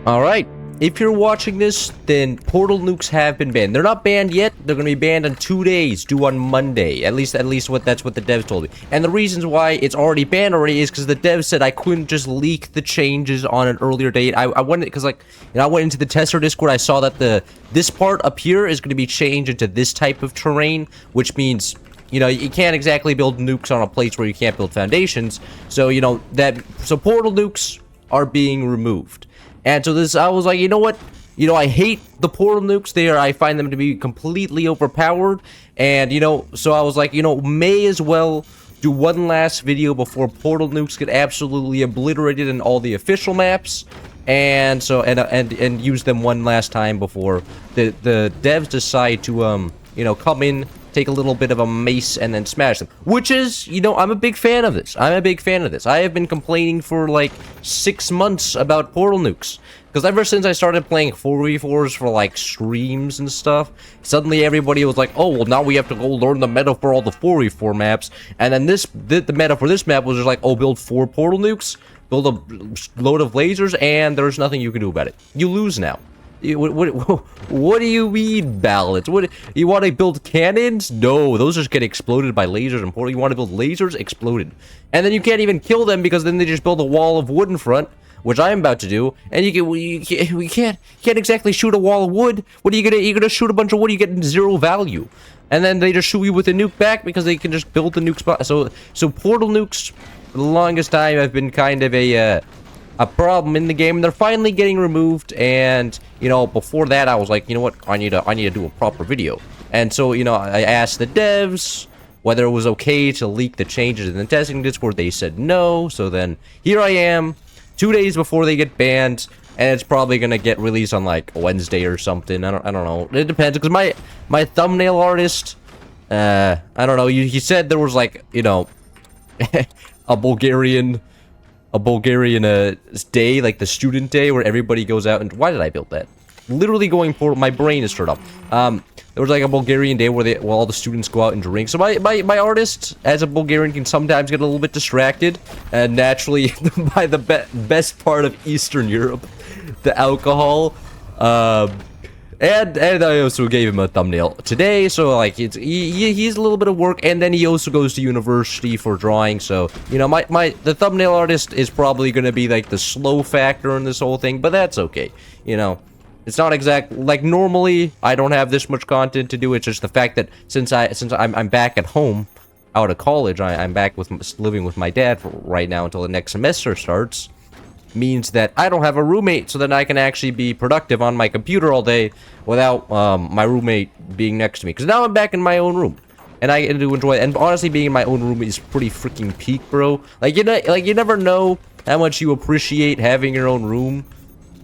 Alright, if you're watching this, then portal nukes have been banned. They're not banned yet. They're going to be banned in 2 days, due on Monday. At least that's what the devs told me. And the reasons why it's already banned already is because the devs said I couldn't just leak the changes on an earlier date. I went, because like, I went into the tester Discord, I saw that this part up here is going to be changed into this type of terrain, which means, you can't exactly build nukes on a place where you can't build foundations. So, so portal nukes are being removed. And so I was like, you know what? I hate the portal nukes there. I find them to be completely overpowered. And, so I was like, may as well do one last video before portal nukes get absolutely obliterated in all the official maps. And so, and use them one last time before the devs decide to, come in, take a little bit of a mace, and then smash them. Which is, I'm a big fan of this. I have been complaining for, like, 6 months about portal nukes. Because ever since I started playing 4v4s for, like, streams and stuff, suddenly everybody was like, oh, well, now we have to go learn the meta for all the 4v4 maps. And then the meta for this map was just like, oh, build 4 portal nukes, build a load of lasers, and there's nothing you can do about it. You lose now. What do you mean, balance? What, you want to build cannons? No, those just get exploded by lasers and portal. You want to build lasers? Exploded. And then you can't even kill them because then they just build a wall of wood in front, which I'm about to do. And we can't exactly shoot a wall of wood. What are you gonna? You're gonna shoot a bunch of wood, you get 0 value. And then they just shoot you with a nuke back because they can just build the nuke spot. So portal nukes, for the longest time, have been kind of a problem in the game, and they're finally getting removed. And before that I was like, you know what, I need to do a proper video. And so I asked the devs whether it was okay to leak the changes in the testing Discord. They said no. So then here I am 2 days before they get banned, and it's probably gonna get released on like Wednesday or something. I don't know, it depends, because my thumbnail artist, I don't know, he said there was like a Bulgarian day, like the student day, where everybody goes out and... Why did I build that? Literally going for... My brain is turned off. There was like a Bulgarian day where all the students go out and drink. So my artist, as a Bulgarian, can sometimes get a little bit distracted. And naturally, by the best part of Eastern Europe, the alcohol. And I also gave him a thumbnail today, so like he's a little bit of work, and then he also goes to university for drawing. So the thumbnail artist is probably gonna be like the slow factor in this whole thing, but that's okay. It's not exact, like normally I don't have this much content to do. It's just the fact that since I'm back at home out of college, I'm back living with my dad for right now until the next semester starts. Means that I don't have a roommate, so that I can actually be productive on my computer all day without my roommate being next to me. Because now I'm back in my own room, and I do enjoy it. And honestly, being in my own room is pretty freaking peak, bro. Like you never know how much you appreciate having your own room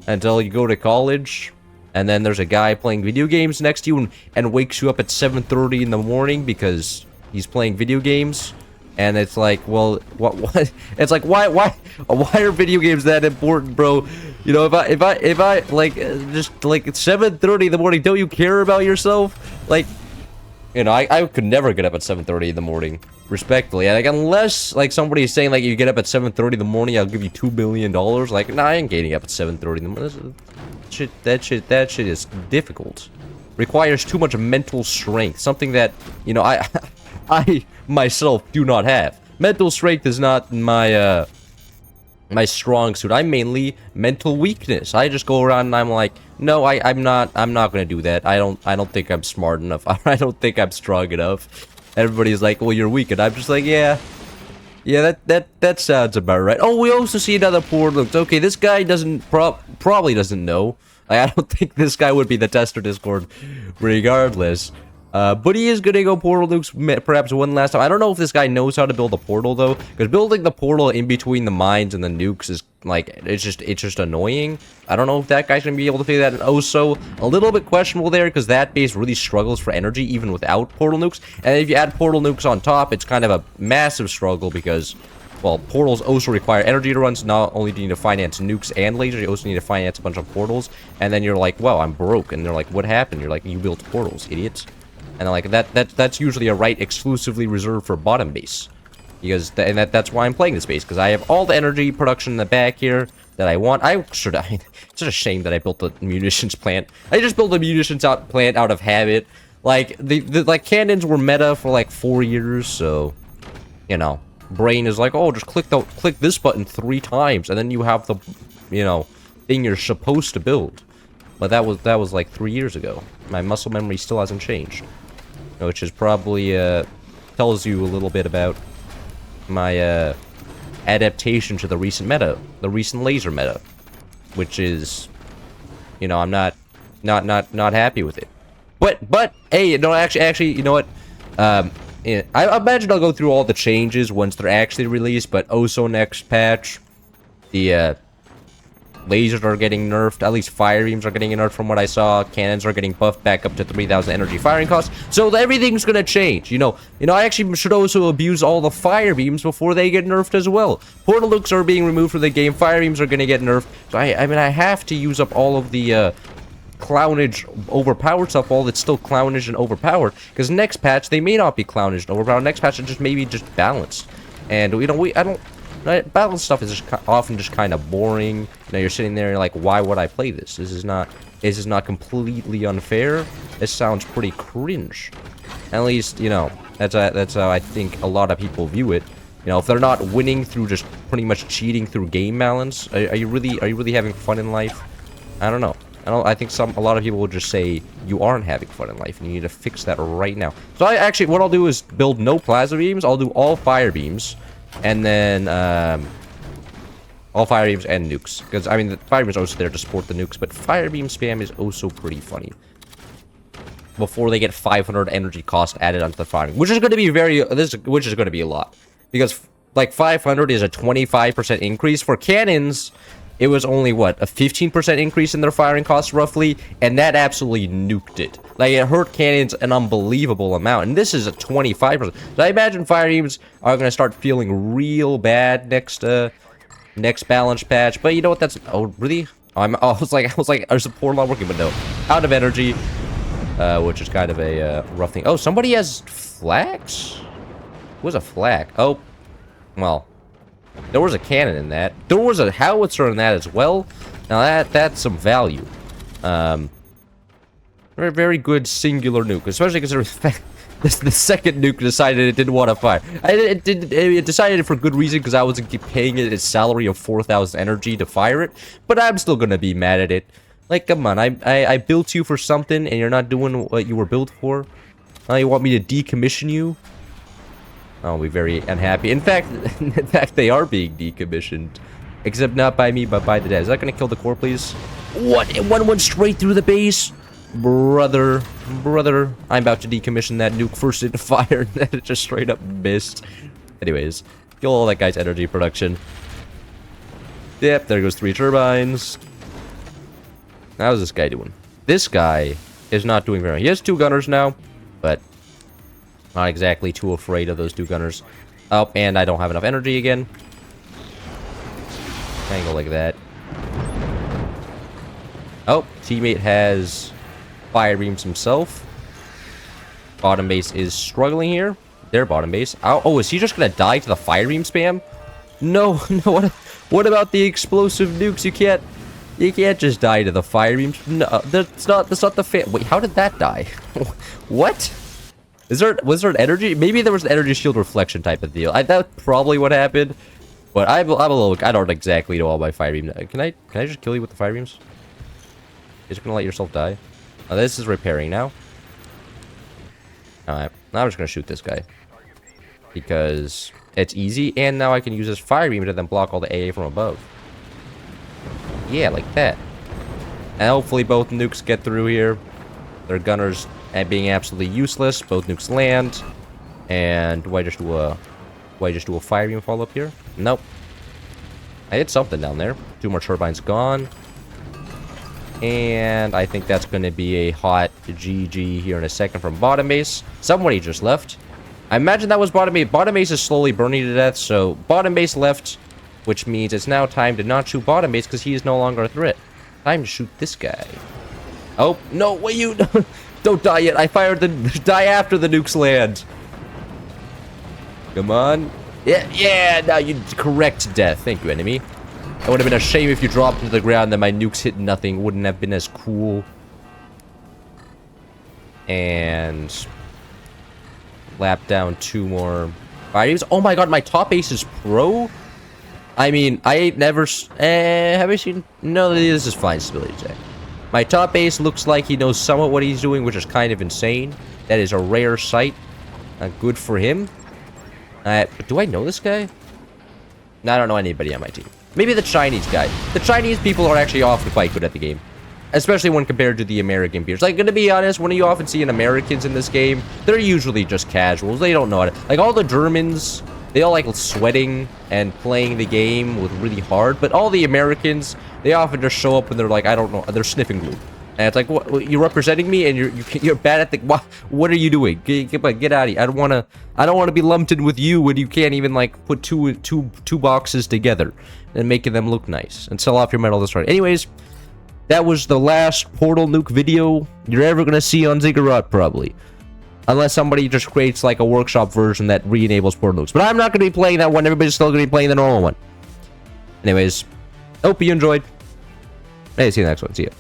until you go to college, and then there's a guy playing video games next to you and wakes you up at 7:30 in the morning because he's playing video games. And it's like, well, what? It's like, why are video games that important, bro? If I like, just like it's 7:30 in the morning, don't you care about yourself? Like, I could never get up at 7:30 in the morning, respectfully. Like, unless like somebody's saying like you get up at 7:30 in the morning, I'll give you $2 billion. Like, nah, I ain't getting up at 7:30 in the morning. That shit is difficult. Requires too much mental strength. Something that I myself do not have. Mental strength is not my my strong suit. I'm mainly mental weakness. I just go around and I'm like, no, I'm not gonna do that. I don't think I'm smart enough. I don't think I'm strong enough. Everybody's like, well, you're weak, and I'm just like, yeah, that sounds about right. Oh, we also see another portal. Okay, this guy probably doesn't know. Like, I don't think this guy would be the tester Discord regardless. But he is gonna go portal nukes perhaps one last time. I don't know if this guy knows how to build a portal though, because building the portal in between the mines and the nukes is like, it's just annoying. I don't know if that guy's gonna be able to do that. And also a little bit questionable there, because that base really struggles for energy even without portal nukes. And if you add portal nukes on top, it's kind of a massive struggle because, well, portals also require energy to run. So not only do you need to finance nukes and lasers, you also need to finance a bunch of portals. And then you're like, well, I'm broke. And they're like, what happened? You're like, you built portals, idiots. And like that's usually a right exclusively reserved for bottom base, because that's why I'm playing this base, because I have all the energy production in the back here. that I want. I should. It's just a shame that I built the munitions plant. I just built a munitions plant out of habit. Like the cannons were meta for like 4 years, so you know, brain is like, oh, just click this button 3 times, and then you have the, you know, thing you're supposed to build. But that was like 3 years ago. My muscle memory still hasn't changed, which is probably tells you a little bit about my adaptation to the recent meta, the recent laser meta, which is, you know, I'm not happy with it. But hey, no, actually, you know what? Yeah, I imagine I'll go through all the changes once they're actually released. But also next patch, the lasers are getting nerfed. At least fire beams are getting nerfed from what I saw. Cannons are getting buffed back up to 3,000 energy firing costs. So everything's gonna change. You know, I actually should also abuse all the fire beams before they get nerfed as well. Portal nukes are being removed from the game. Fire beams are gonna get nerfed. So I mean, I have to use up all of the clownage overpowered stuff, all that's still clownish and overpowered, because next patch they may not be clownish and overpowered. Next patch it's just maybe just balanced, and you know, balanced stuff is just often just kind of boring. You know, you're sitting there and you're like, why would I play this? This is not completely unfair. This sounds pretty cringe. At least, you know, that's how I think a lot of people view it. You know, if they're not winning through just pretty much cheating through game balance, are you really having fun in life? I don't know. I think a lot of people will just say you aren't having fun in life, and you need to fix that right now. So what I'll do is build no plasma beams. I'll do all fire beams, and then all fire beams and nukes. Because I mean, the fire beam is also there to support the nukes, but fire beam spam is also pretty funny. Before they get 500 energy cost added onto the firing, which is going to be which is going to be a lot, because like 500 is a 25% increase for cannons. It was only, what, a 15% increase in their firing costs, roughly? And that absolutely nuked it. Like, it hurt cannons an unbelievable amount. And this is a 25%. So I imagine fire beams are going to start feeling real bad next balance patch. But you know what, oh, really? I was like, our support not working, but no. Out of energy, which is kind of a rough thing. Oh, somebody has flags? What's a flag? Oh, well... There was a cannon in that. There was a howitzer in that as well. Now that's some value. Very, very good singular nuke, especially considering the second nuke decided it didn't want to fire. It decided it for good reason, because I wasn't paying it its salary of 4,000 energy to fire it. But I'm still gonna be mad at it. Like, come on, I built you for something, and you're not doing what you were built for. Now you want me to decommission you? I'll be very unhappy. In fact, they are being decommissioned. Except not by me, but by the dead. Is that gonna kill the core, please? What? One went straight through the base? Brother. I'm about to decommission that nuke first into fire, and then it just straight up missed. Anyways, kill all that guy's energy production. Yep, there goes 3 turbines. How's this guy doing? This guy is not doing very well. He has 2 gunners now, but... not exactly too afraid of those 2 gunners. Oh, and I don't have enough energy again. Angle like that. Oh, teammate has fire beams himself. Bottom base is struggling here. Their bottom base. Oh, is he just gonna die to the fire beam spam? No. What about the explosive nukes? You can't just die to the fire beams. No, that's not the Wait, how did that die? What? Was there an energy? Maybe there was an energy shield reflection type of deal. That's probably what happened. But I'm a little... I don't exactly know all my fire beams. Can I just kill you with the fire beams? You're just gonna let yourself die? Oh, this is repairing now. Alright. Now I'm just gonna shoot this guy. Because it's easy, and now I can use this fire beam to then block all the AA from above. Yeah, like that. And hopefully both nukes get through here. Their gunners... and being absolutely useless. Both nukes land. And do I just do a fire beam fall up here? Nope. I hit something down there. 2 more turbines gone. And I think that's going to be a hot GG here in a second from bottom base. Somebody just left. I imagine that was bottom base. Bottom base is slowly burning to death, so bottom base left, which means it's now time to not shoot bottom base because he is no longer a threat. Time to shoot this guy. Oh, no, wait, you... Don't die yet. I fired the... Die after the nukes land. Come on. Yeah, now you correct death. Thank you, enemy. It would have been a shame if you dropped into the ground and my nukes hit nothing. Wouldn't have been as cool. And lap down 2 more bodies. Oh my god, my top ace is pro? I mean, I ain't never... have I seen... No, this is fine stability check. My top ace looks like he knows somewhat what he's doing, which is kind of insane. That is a rare sight. Good for him. Do I know this guy? No, I don't know anybody on my team. Maybe the Chinese guy. The Chinese people are actually awfully quite good at the game. Especially when compared to the American peers. Like, gonna be honest, when you often see Americans in this game, they're usually just casuals. They don't know how to... Like, all the Germans, they all like sweating and playing the game with really hard. But all the Americans, they often just show up and they're like, I don't know, they're sniffing glue. And it's like, what, you're representing me and you're bad at the... What are you doing? Get out of here. I don't want to be lumped in with you when you can't even, like, put two boxes together and making them look nice. And sell off your medal this right. Anyways, that was the last Portal Nuke video you're ever going to see on Ziggurat, probably. Unless somebody just creates, like, a workshop version that re-enables Portal Nukes. But I'm not going to be playing that one. Everybody's still going to be playing the normal one. Anyways, hope you enjoyed. Hey, see you next one. See ya.